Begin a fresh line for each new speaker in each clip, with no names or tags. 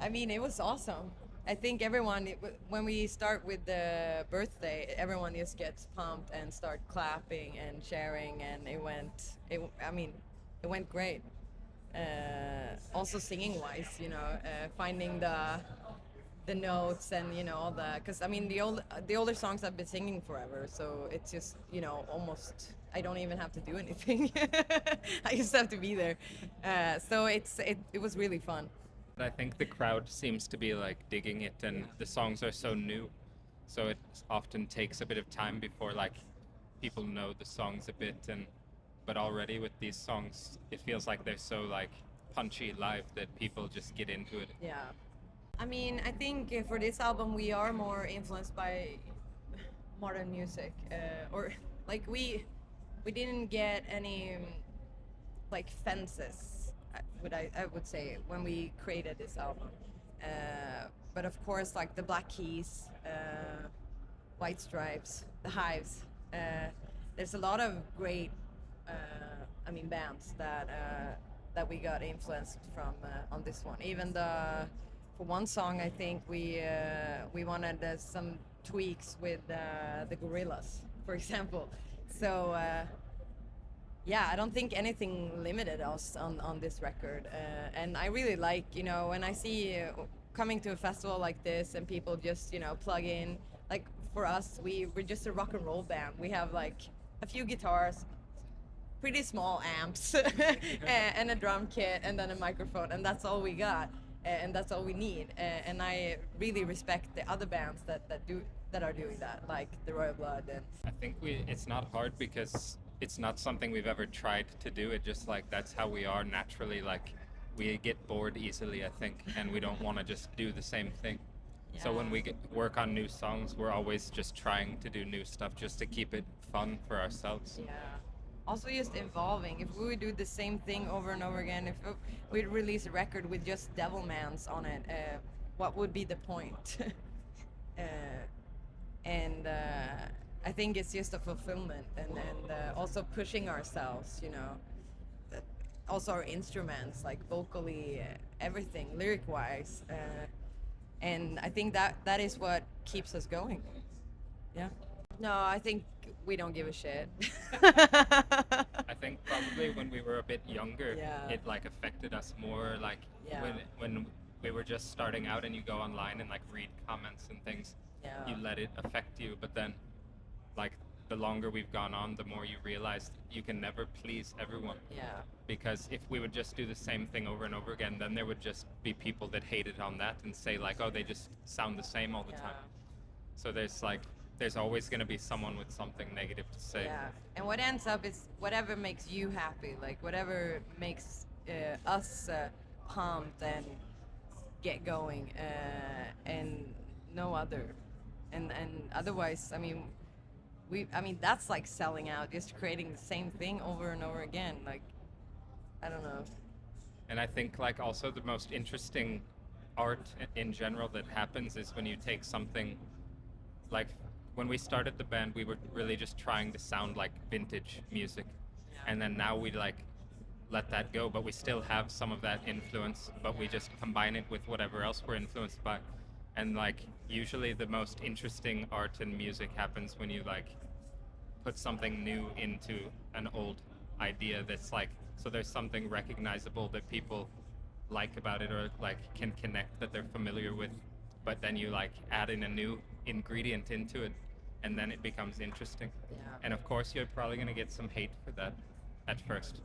I mean, it was awesome. I think when we start with the birthday, everyone just gets pumped and start clapping and sharing, and I mean, it went great. Also singing wise, finding the notes and all because I mean the older songs I've been singing forever, so it's just almost I don't even have to do anything. I just have to be there. So it was really fun.
I think the crowd seems to be like digging it, and the songs are so new, so it often takes a bit of time before like people know the songs a bit, and but already with these songs, it feels like they're so like punchy live that people just get into it.
Yeah. I mean, I think for this album we are more influenced by modern music, or like we didn't get any like fences. I would say when we created this album, but of course like the Black Keys, White Stripes, the Hives. There's a lot of great, I mean, bands that we got influenced from on this one. Even for one song, I think we wanted some tweaks with the Gorillas, for example. So yeah, I don't think anything limited us on this record, and I really like when I see coming to a festival like this and people just plug in. Like for us, we're just a rock and roll band. We have like a few guitars, pretty small amps, and a drum kit, and then a microphone, and that's all we got, and that's all we need. And I really respect the other bands that are doing that, like the Royal Blood and
I think it's not hard because it's not something we've ever tried to do. It just like that's how we are naturally. Like we get bored easily, I think, and we don't want to just do the same thing. So when we work on new songs, we're always just trying to do new stuff just to keep it fun for ourselves.
Yeah. Also, just evolving. If we would do the same thing over and over again, if we'd release a record with just Devilmans on it, what would be the point? uh, and I think it's just a fulfillment, and also pushing ourselves. Also our instruments, like vocally, everything, lyric-wise, and I think that is what keeps us going. Yeah. No, I think we don't give a shit.
I think probably when we were a bit younger,
Yeah.
it like affected us more. Like
Yeah.
when we were just starting out, and you go online and like read comments and things,
Yeah.
you let it affect you. But then, like the longer we've gone on, the more you realize you can never please everyone.
Yeah.
Because if we would just do the same thing over and over again, then there would just be people that hated on that and say like, oh, they just sound the same all the
Yeah.
time. So there's always going to be someone with something negative to say.
Yeah, and what ends up is whatever makes you happy, like whatever makes us pumped and get going, and no other, and otherwise, I mean that's like selling out, just creating the same thing over and over again. Like, I don't know.
And I think like also the most interesting art in general that happens is when you take something like when we started the band, we were really just trying to sound like vintage music, and then now we like let that go, but we still have some of that influence, but we just combine it with whatever else we're influenced by. And like usually the most interesting art and music happens when you like put something new into an old idea that's like, so there's something recognizable that people like about it or like can connect, that they're familiar with, but then you like add in a new ingredient into it, and then it becomes interesting.
Yeah.
And of course you're probably going to get some hate for that at first.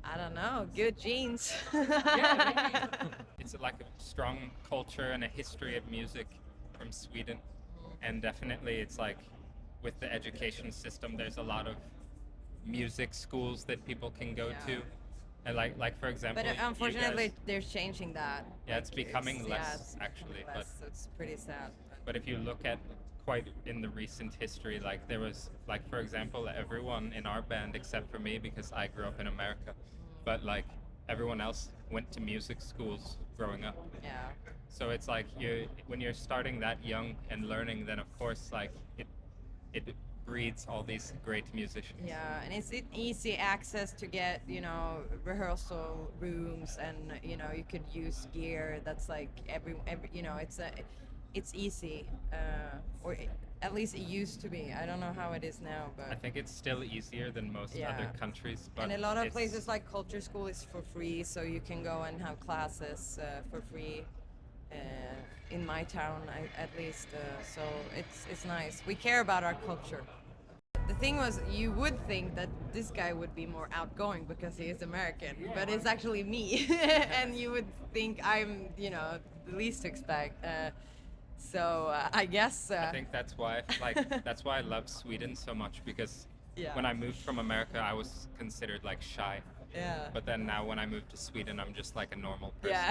I don't know. Good genes.
Yeah, maybe. It's like a strong culture and a history of music from Sweden, and definitely it's like with the education system there's a lot of music schools that people can go
Yeah.
to, and like for example,
But
you
unfortunately,
guys-
they're changing that.
Yeah, it's becoming less,
it's
actually,
becoming less. It's pretty sad.
but if you look at quite in the recent history, like there was like for example everyone in our band except for me because I grew up in America, but like everyone else went to music schools growing up.
Yeah.
So it's like when you're starting that young and learning, then of course like it breeds all these great musicians.
Yeah, and it's easy access to get, you know, rehearsal rooms, and you know, you could use gear that's like every you know, it's easy, at least it used to be. I don't know how it is now,
I
but
think it's still easier than most
Yeah.
other countries, but
and a lot of
it's-
places like Culture School is for free, so you can go and have classes for free. In my town, at least, so it's nice. We care about our culture. The thing was, you would think that this guy would be more outgoing because he is American, but it's actually me, and you would think I'm, you know, the least to expect. So I guess.
I think that's why that's why I love Sweden so much, because
Yeah.
when I moved from America I was considered like shy.
Yeah.
But then now when I moved to Sweden I'm just like a normal person.
Yeah.